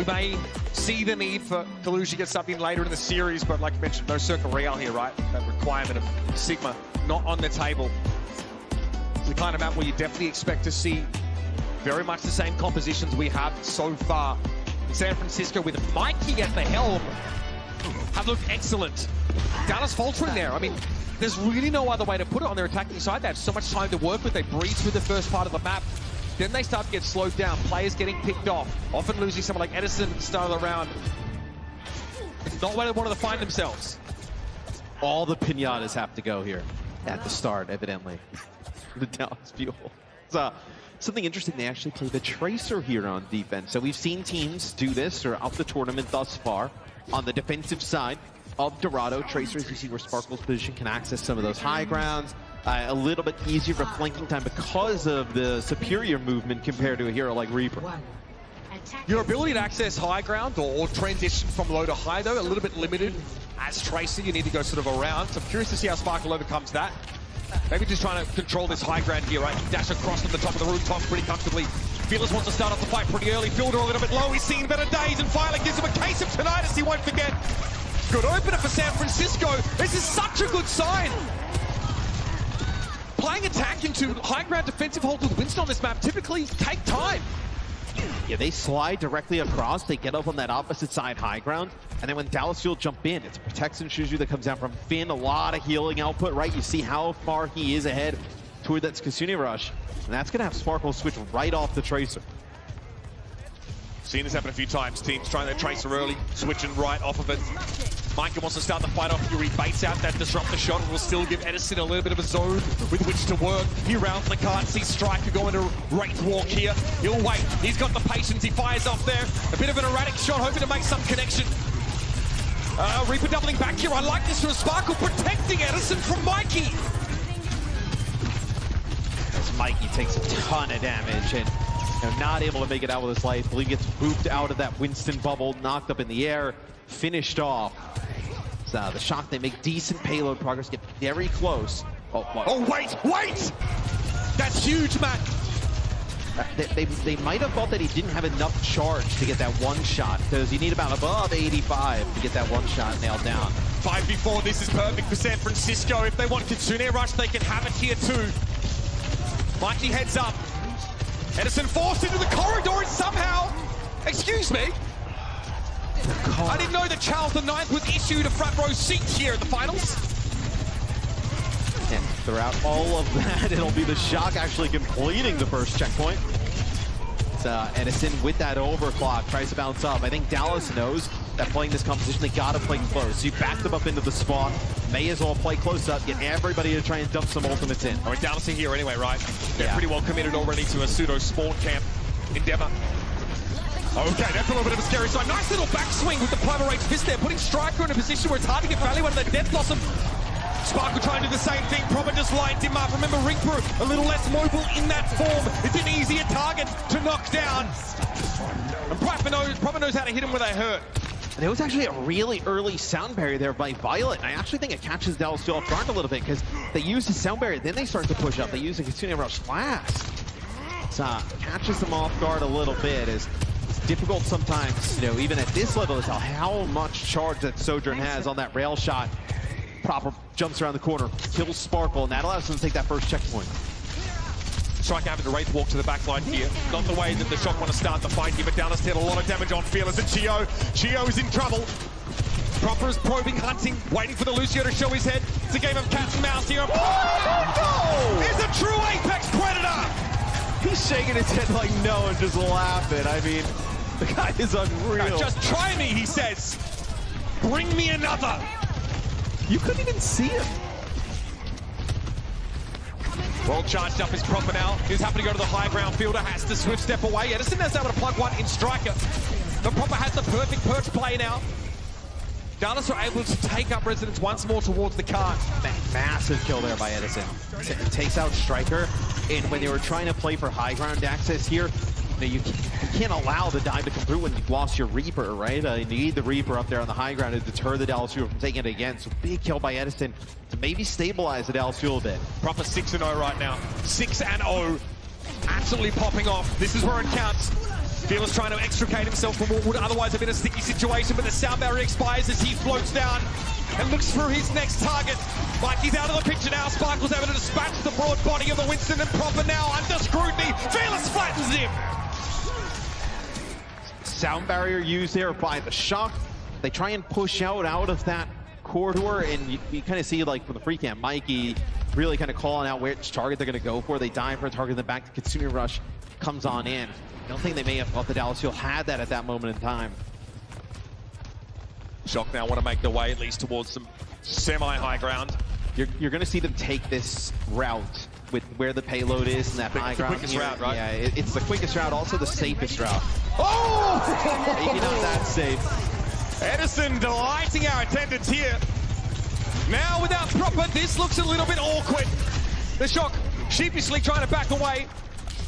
We may see the need for Lucio to get something later in the series, but like you mentioned, no Circle Real here, right? That requirement of Sigma not on the table. It's the kind of map where you definitely expect to see very much the same compositions we have so far. In San Francisco with Mikeyy at the helm have looked excellent. Dallas faltering there. I mean, there's really no other way to put it on their attacking side. They have so much time to work with. They breeze through the first part of the map. Then they start to get slowed down. Players getting picked off. Often losing someone like Edison at the start of the round. It's not where they wanted to find themselves. All the pinatas have to go here at the start, evidently. The Dallas Fuel. It's something interesting, they actually play the Tracer here on defense. So we've seen teams do this throughout the tournament thus far. On the defensive side of Dorado, Tracer, as you see where Sparkle's position can access some of those high grounds. A little bit easier for flanking time because of the superior movement compared to a hero like Reaper. Your ability to access high ground or transition from low to high, though, a little bit limited. As Tracer, you need to go sort of around. So I'm curious to see how Sparkle overcomes that. Maybe just trying to control this high ground here, right? Dash across from the top of the rooftop pretty comfortably. Fearless wants to start off the fight pretty early. Fielder a little bit low. He's seen better days, and finally gives him a case of tinnitus he won't forget. Good opener for San Francisco. This is such a good sign. Playing attack into high ground defensive hold with Winston on this map typically take time. Yeah, they slide directly across. They get up on that opposite side high ground. And then when Dallas Fuel jump in, it's Protection Shuju that comes out from Finn. A lot of healing output, right? You see how far he is ahead toward that Kasune rush. And that's going to have Sparkle switch right off the Tracer. Seen this happen a few times. Teams trying their Tracer early, switching right off of it. Mikeyy wants to start the fight off. He baits out that disruptor shot and will still give Edison a little bit of a zone with which to work. He rounds the card, sees Striker go into Wraith Walk here. He'll wait. He's got the patience. He fires off there. A bit of an erratic shot, hoping to make some connection. Reaper doubling back here. I like this from Sparkle, protecting Edison from Mikeyy. As Mikeyy takes a ton of damage and not able to make it out with his life. I believe he gets booped out of that Winston bubble, knocked up in the air, finished off. So the Shock, they make decent payload progress, get very close. Oh, wait! That's huge, man. They might have thought that he didn't have enough charge to get that one shot, because you need about above 85 to get that one shot nailed down. 5v4, this is perfect for San Francisco. If they want Kasune rush, they can have it here too. Mikeyy heads up. Edison forced into the corridor and somehow, excuse me, I didn't know that Charles IX was issued a front row seat here at the finals. And throughout all of that, it'll be the Shock actually completing the first checkpoint. It's Edison with that overclock, tries to bounce up. I think Dallas knows that playing this composition, they gotta play close. So you back them up into the spawn, may as well play close up, get everybody to try and dump some ultimates in. All right, Dallas are here anyway, right? They're Yeah. pretty well committed already to a pseudo spawn camp endeavor. Okay, that's a little bit of a scary sign. Nice little backswing with the Primal Rage Fist there, putting Striker in a position where it's hard to get value out of that Death Blossom. Sparkle trying to do the same thing. Proper just lined him up. Remember, Reaper a little less mobile in that form. It's an easier target to knock down. And Proper knows how to hit him where they hurt. There was actually a really early sound barrier there by Violet, and I actually think it catches Dallas Fuel off guard a little bit, because they use the sound barrier, then they start to push up. They use the Kasune rush last. So catches them off guard a little bit. It's difficult sometimes, even at this level, to tell how much charge that Sojourn has on that rail shot. Proper jumps around the corner, kills Sparkle, and that allows them to take that first checkpoint. Striker having to Wraith Walk to the back line here. Not the way that the Shock want to start the fight here, but Dallas did a lot of damage on Fearless and Chiyo. Chiyo is in trouble. Proper is probing, hunting, waiting for the Lucio to show his head. It's a game of cat and mouse here. Oh! It's a true Apex Predator! He's shaking his head like no and just laughing. I mean, the guy is unreal. Just try me, he says. Bring me another. You couldn't even see him. Well charged up is Proper now. He's happy to go to the high ground. Fielder has to swift step away. Edison is able to plug one in Striker. But Proper has the perfect perch play now. Dallas are able to take up Residence once more towards the cart. Massive kill there by Edison. Takes out Striker. And when they were trying to play for high ground access here, you can't allow the dive to come through when you've lost your Reaper, right? You need the Reaper up there on the high ground to deter the Dallas Fuel from taking it again. So big kill by Edison to maybe stabilize the Dallas Fuel a bit. Proper 6-0 right now. 6-0. Absolutely popping off. This is where it counts. Fearless trying to extricate himself from what would otherwise have been a sticky situation, but the sound barrier expires as he floats down and looks for his next target. Mikey's out of the picture now. Sparkle's able to dispatch the broad body of the Winston, and Proper now under scrutiny. Fearless flattens him. Sound barrier used there by the Shock. They try and push out of that corridor, and you kind of see, like, from the free cam, Mikeyy really kind of calling out which target they're going to go for. They dive for a target in the back. The Kitsune Rush comes on in. I don't think they may have thought the Dallas Fuel had that at that moment in time. Shock now want to make their way at least towards some semi-high ground. You're going to see them take this route with where the payload is and that high ground. It's the quickest route, right? Yeah, it's the quickest route, also the safest route. Oh! Maybe not that safe. Edison delighting our attendants here. Now without Proper, this looks a little bit awkward. The Shock sheepishly trying to back away.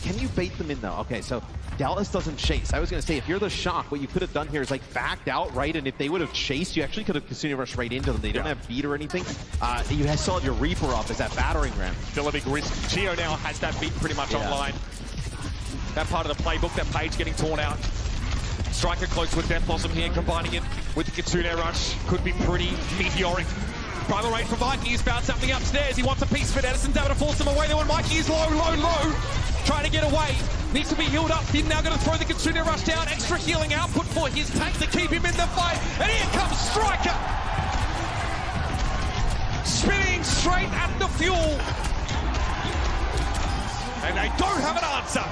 Can you bait them in though? Okay, so Dallas doesn't chase. I was going to say, if you're the Shock, what you could have done here is like backed out, right? And if they would have chased, you actually could have Kitsune Rush right into them. They don't have beat or anything. You still had your Reaper up as that battering ram. Still a big risk. Chiyo now has that beat pretty much online. That part of the playbook, that page getting torn out. Striker close with Death Blossom here, combining it with the Kitsune Rush. Could be pretty meteoric. Primal Rage from Mikeyy. He's found something upstairs. He wants a piece of it. Edison's able to force him away. Then when Mikeyy is low. Trying to get away. Needs to be healed up. He's now going to throw the Kitsune Rush down. Extra healing output for his tank to keep him in the fight. And here comes Striker. Spinning straight at the fuel. And they don't have an answer.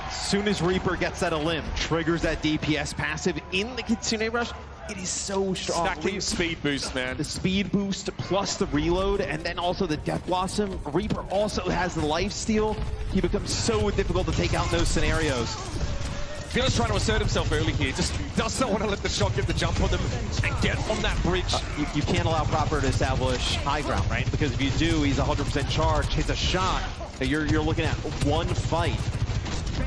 As soon as Reaper gets that limb, triggers that DPS passive in the Kitsune Rush, it is so strong. Stacking speed boost, man. The speed boost plus the reload, and then also the Death Blossom. Reaper also has the life steal. He becomes so difficult to take out in those scenarios. Fearless trying to assert himself early here. Just doesn't want to let the Shock get the jump on them and get on that bridge. You can't allow Proper to establish high ground, right? Because if you do, he's 100% charged, hits a shot. You're looking at one fight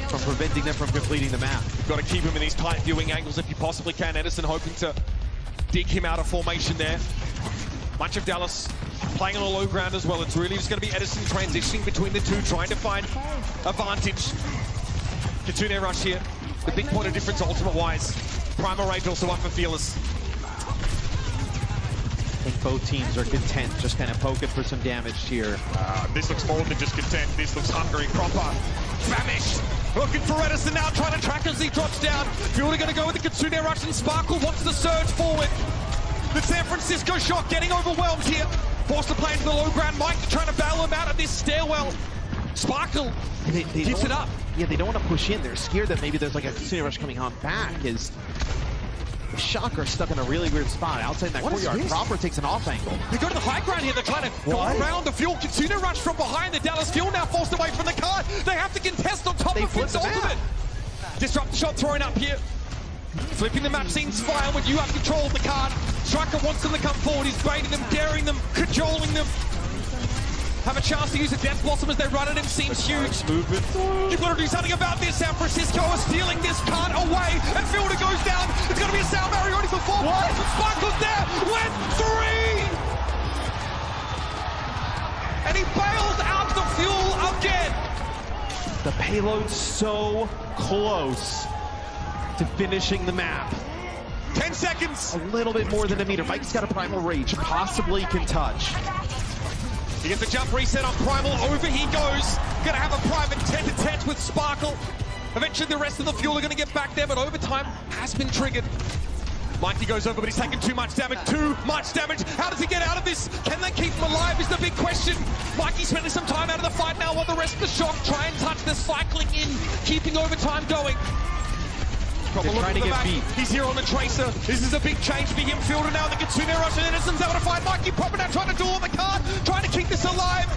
from preventing them from completing the map. You've got to keep him in these tight viewing angles if you possibly can. Edison hoping to dig him out of formation there. Much of Dallas playing on a low ground as well. It's really just going to be Edison transitioning between the two, trying to find a vantage. Kitsune Rush here. The big point of difference ultimate-wise. Primal Rage also up for Fearless. I think both teams are content, just kind of poking for some damage here. This looks more than just content. This looks hungry, proper, famished. Looking for Edison now, trying to track as he drops down. Fielder going to go with the Kitsune Rush, and Sparkle wants to surge forward. The San Francisco Shock getting overwhelmed here. Forced to play into the low ground. Mikeyy trying to bail him out of this stairwell. Sparkle keeps it up. Yeah, they don't want to push in. They're scared that maybe there's like a Kitsune Rush coming on back. The Shock are stuck in a really weird spot outside that courtyard. Proper takes an off angle. They go to the high ground here. They're trying to go around the fuel. Kitsune Rush from behind. The Dallas Fuel now forced away from the card. They have to contest on top of its ultimate. Disrupt the shot thrown up here. Flipping the map seems fine when you have control of the card. Striker wants them to come forward. He's baiting them, daring them, cajoling them. Have a chance to use a Death Blossom as they run at him. Seems huge. Movement. You've got to do something about this. San Francisco are stealing this card away. And Fielder goes down. It's going to be a sound barrier only for 4 points. And Sparkle's there. Went 3. And he bails out the fuel again. The payload's so close to finishing the map. 10 seconds. A little bit more than a meter. Mike's got a Primal Rage. Possibly can touch. He gets the jump reset on Primal. Over he goes. Gonna have a private tete-a-tete with Sparkle. Eventually the rest of the fuel are gonna get back there, but overtime has been triggered. Mikeyy goes over, but he's taking too much damage. Too much damage. How does he get out of this? Can they keep him alive is the big question. Mikeyy spending some time out of the fight now while the rest of the Shock try and touch the cycling in, keeping overtime going. Proper look at the back. He's here on the Tracer. This is a big change for him. Fielder now, the Kitsune Rush, and Edison's able to find Mikeyy. Proper now trying to duel on the card, trying to keep this alive.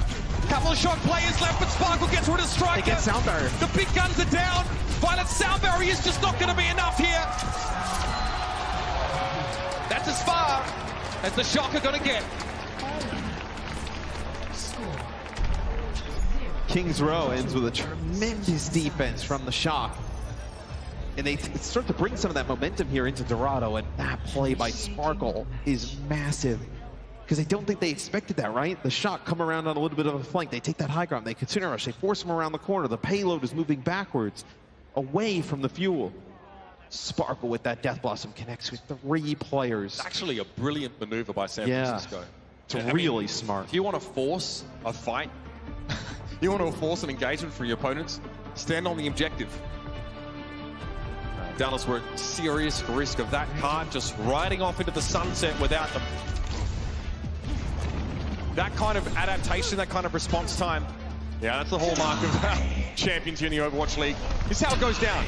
Couple of Shock players left, but Sparkle gets rid of Striker. They get sound barrier. The big guns are down. Violet sound barrier is just not going to be enough here. That's as far as the Shock are going to get. Kings Row ends with a tremendous defense from the Shock. And they start to bring some of that momentum here into Dorado, and that play by Sparkle is massive. Because I don't think they expected that, right? The Shock come around on a little bit of a flank. They take that high ground. They Kitsune Rush. They force them around the corner. The payload is moving backwards. away from the fuel. Sparkle with that Death Blossom connects with 3 players. It's actually a brilliant maneuver by San Francisco. It's really smart. If you want to force a fight, you want to force an engagement from your opponents, stand on the objective. Dallas were at serious risk of that card just riding off into the sunset without them. That kind of adaptation, that kind of response time, yeah, that's the hallmark of champions here in the Overwatch League. This is how it goes down.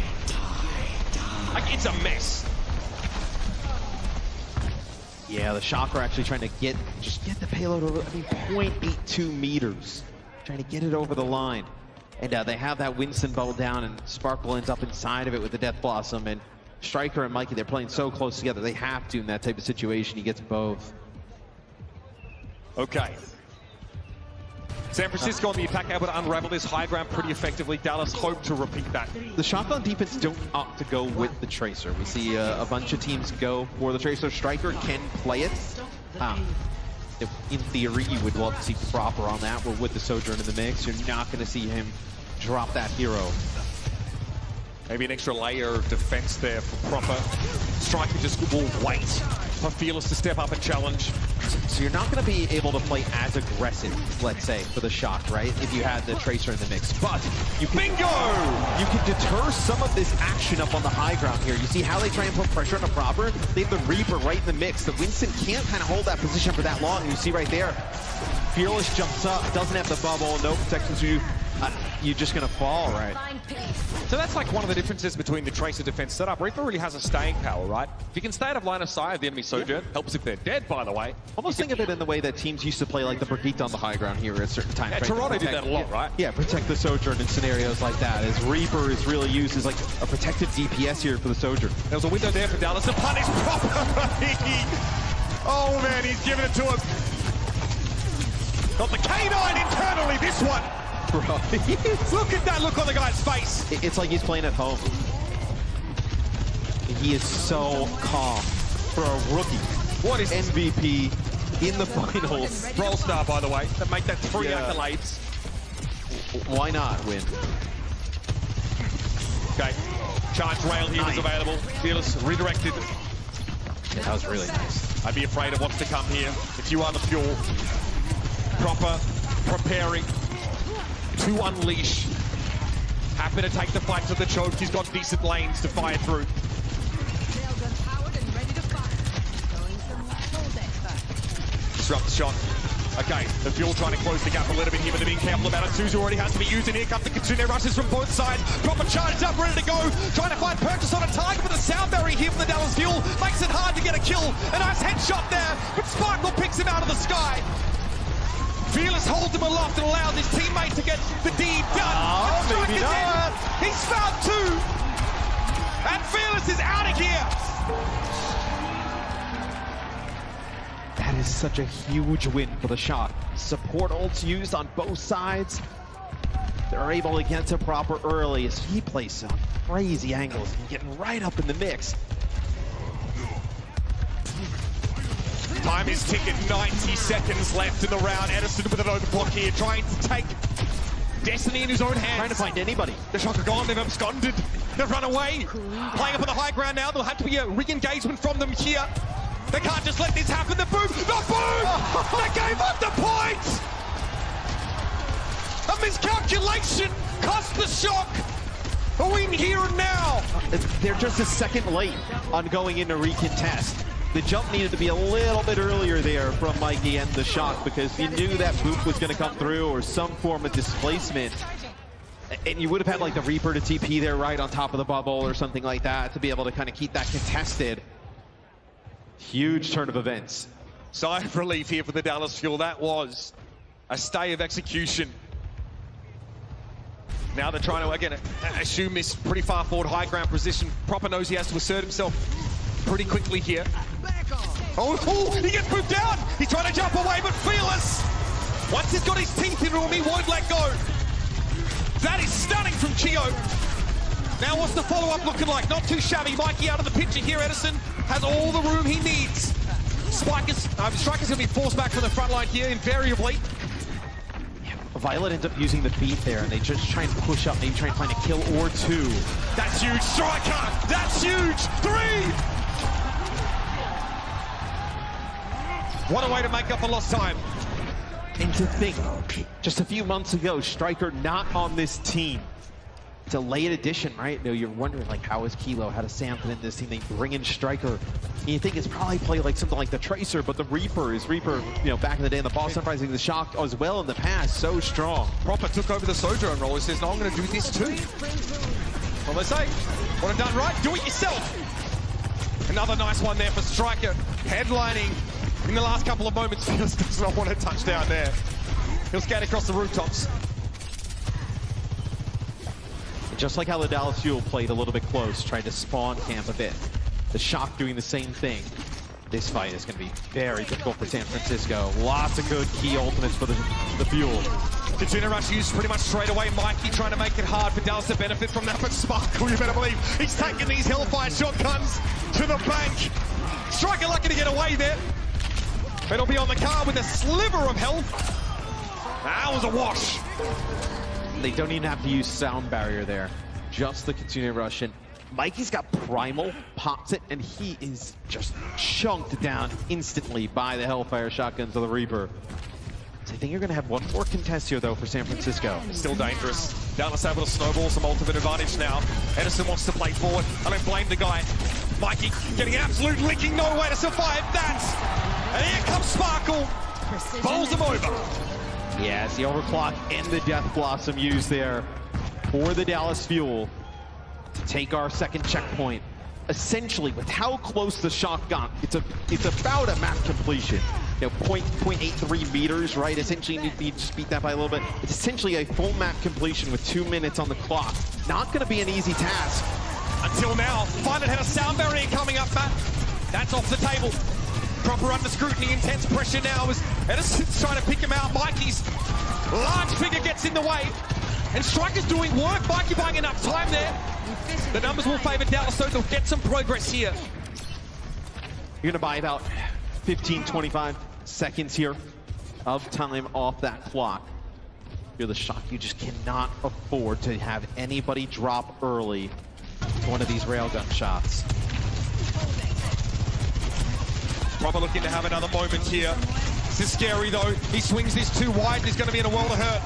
Like, it's a mess. Yeah, the Shock are actually trying to get the payload over, 0.82 meters. Trying to get it over the line. And they have that Winston bubble down, and Sparkle ends up inside of it with the Death Blossom. And Striker and Mikeyy, they're playing so close together. They have to in that type of situation. He gets both. Okay. San Francisco on the attack, able to unravel this high ground pretty effectively. Dallas hope to repeat that. The Shock on defense don't opt to go with the Tracer. We see a bunch of teams go for the Tracer. Striker can play it. In theory, you would love to see Proper on that. We're with the Sojourn in the mix. You're not going to see him drop that hero. Maybe an extra layer of defense there for Proper. Striker just will wait for Fearless to step up and challenge. So you're not going to be able to play as aggressive, let's say, for the Shock, right? If you had the Tracer in the mix. But you can, Bingo! You can deter some of this action up on the high ground here. You see how they try and put pressure on the Proper? They have the Reaper right in the mix. The Winston can't kind of hold that position for that long. You see right there, Fearless jumps up, doesn't have the bubble, no protections. You're just going to fall, right? So that's like one of the differences between the Tracer defense setup. Reaper really has a staying power, right? If you can stay out of line of sight of the enemy Sojourn, helps if they're dead, by the way. Almost think of it in the way that teams used to play like the Brigitte on the high ground here at certain times. Yeah, Toronto did that a lot, right? Yeah, protect the Sojourn in scenarios like that. As Reaper is really used as like a protective DPS here for the Sojourn. There was a window there for Dallas to punish properly. Oh man, he's giving it to him. Got the K9 internally, this one. Bro. Look at that look on the guy's face. It's like he's playing at home. He is so calm for a rookie. What is MVP in the finals? Brawl Star, by the way, that make that 3 accolades. Why not win? Okay, charge rail here is available. Fearless redirected. Yeah, that was really nice. I'd be afraid of what's to come here. If you are the fuel, Proper preparing to unleash. Happy to take the fight to the choke. He's got decent lanes to fire through. Disrupt the shot. Okay, the fuel trying to close the gap a little bit here, but they're being careful about it. Suzu already has to be used, and here comes the Kitsune rushes from both sides. Proper charges up, ready to go. Trying to find purchase on a target, but the sound barrier here from the Dallas Fuel makes it hard to get a kill. A nice headshot there, but Sparkle picks him out of the sky. Fearless holds him aloft and allows his teammate to get the deed done. Maybe not. He's found 2. And Fearless is out of here. That is such a huge win for the Shock. Support ults used on both sides. They're able to get to Proper early as he plays some crazy angles and getting right up in the mix. Time is ticking, 90 seconds left in the round. Edison with an overblock here, trying to take destiny in his own hands. Trying to find anybody. The Shock are gone, they've absconded, they've run away. Playing up on the high ground now, there'll have to be a re-engagement from them here. They can't just let this happen, the boom, the boom! They gave up the point! A miscalculation cost the Shock a win here and now. They're just a second late on going into recontest. The jump needed to be a little bit earlier there from Mikeyy and the Shock because you knew that boop was going to come through or some form of displacement. And you would have had like the Reaper to TP there right on top of the bubble or something like that to be able to kind of keep that contested. Huge turn of events. Sigh of relief here for the Dallas Fuel. That was a stay of execution. Now they're trying to, again, assume this pretty far forward high ground position. Proper knows he has to assert himself pretty quickly here. Oh, he gets moved down. He's trying to jump away, but Fearless, once he's got his teeth into him, he won't let go. That is stunning from Chiyo. Now what's the follow-up looking like? Not too shabby. Mikeyy out of the picture here. Edison has all the room he needs. Striker's going to be forced back from the front line here, invariably. Violet ends up using the beat there, and they just try and push up, maybe try and find a kill or two. That's huge, Striker! That's huge! 3! What a way to make up for lost time. And to think, just a few months ago, Striker not on this team. It's a late addition, right? You know, you're wondering, like, how is Kilo? How does Sam fit in this team? They bring in Striker. And you think it's probably played like something like the Tracer, but the Reaper, you know, back in the day in the Boston Uprising, the Shock as well in the past, so strong. Proper took over the Sojourn role. He says, no, I'm going to do this too. Well, they say, want it done right, do it yourself. Another nice one there for Striker, headlining in the last couple of moments. Feels does not want a touchdown there. He'll skate across the rooftops. Just like how the Dallas Fuel played a little bit close, tried to spawn camp a bit. The Shock doing the same thing. This fight is going to be very difficult for San Francisco. Lots of good key ultimates for the Fuel. Kitsune Rush used pretty much straight away. Mikeyy trying to make it hard for Dallas to benefit from that, but Sparkle, you better believe, he's taking these Hellfire shotguns to the bank. Striker lucky to get away there. But he'll be on the car with a sliver of health. That was a wash. They don't even have to use sound barrier there. Just the Kitsune Rush. And Mikey's got Primal, pops it, and he is just chunked down instantly by the Hellfire shotguns of the Reaper. So I think you're going to have one more contest here, though, for San Francisco. Still dangerous. Dallas able to snowball some ultimate advantage now. Edison wants to play forward. I don't blame the guy. Mikeyy getting absolute licking, no way to survive that. And here comes Sparkle. Bowls him over. Yeah, it's the Overclock and the Death Blossom used there for the Dallas Fuel to take our second checkpoint. Essentially, with how close the Shock got, it's about a map completion. You know, 0.83 meters, right? Essentially, you need to just beat that by a little bit. It's essentially a full map completion with 2 minutes on the clock. Not going to be an easy task. Until now, Violet had a sound barrier coming up, Matt. That's off the table. Proper under scrutiny, intense pressure now as Edison's trying to pick him out. Mikey's large figure gets in the way. And Striker's doing work. Mikeyy buying enough time there. The numbers will favor Dallas, so they'll get some progress here. You're going to buy about 15, 25 seconds here of time off that clock. You're the Shock. You just cannot afford to have anybody drop early to one of these railgun shots. Proper looking to have another moment here. This is scary though. He swings this too wide and he's going to be in a world of hurt.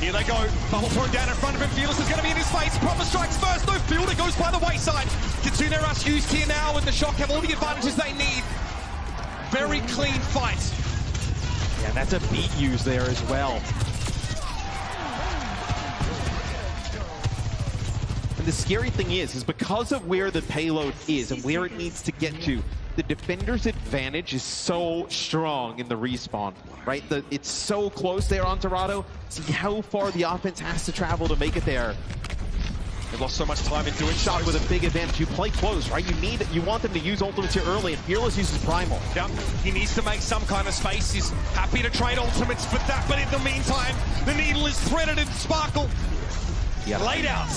Here they go. Bubble thrown down in front of him. Fearless is going to be in his face. Proper strikes first. No field. It goes by the wayside. Kitsune Rush used here now, and the Shock have all the advantages they need. Very clean fight. Yeah, that's a beat used there as well. And the scary thing is because of where the payload is and where it needs to get to, the defender's advantage is so strong in the respawn, right? It's so close there on Dorado. See how far the offense has to travel to make it there. They've lost so much time in doing Shot with a big advantage. You play close, right? You want them to use ultimates here early, and Fearless uses Primal. Yep, he needs to make some kind of space. He's happy to trade ultimates for that, but in the meantime, the needle is threaded in Sparkle. Yep. Laid out.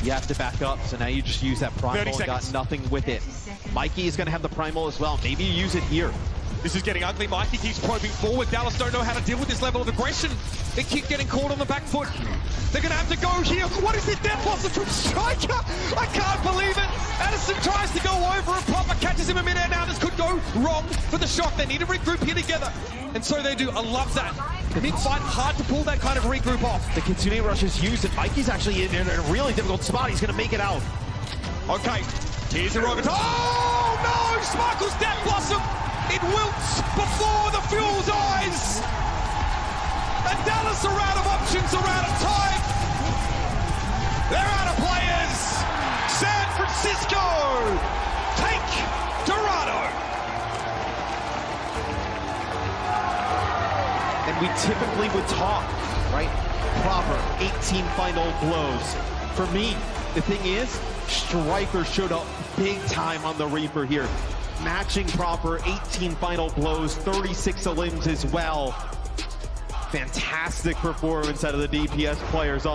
You have to back up, so now you just use that Primal 30 and seconds. got nothing with it. Mikeyy is going to have the Primal as well. Maybe you use it here. This is getting ugly. Mikeyy keeps probing forward. Dallas don't know how to deal with this level of aggression. They keep getting caught on the back foot. They're going to have to go here. What is it? Death Blossom from Striker. I can't believe it. Edison tries to go over and Proper catches him in midair. Now this could go wrong for the Shock. They need to regroup here together. And so they do. I love that. Mid-fight, hard to pull that kind of regroup off. The Kitsune Rush is used, and Mikey's actually in a really difficult spot. He's going to make it out. Okay, here's the rocket. Oh no! Sparkle's Death Blossom! It wilts before the Fuel's eyes! And Dallas are out of options, are out of time! They're out of players! San Francisco take Dorado! And we typically would talk, right? Proper 18 final blows. For me, the thing is, Striker showed up big time on the Reaper here. Matching Proper 18 final blows, 36 limbs as well. Fantastic performance out of the DPS players.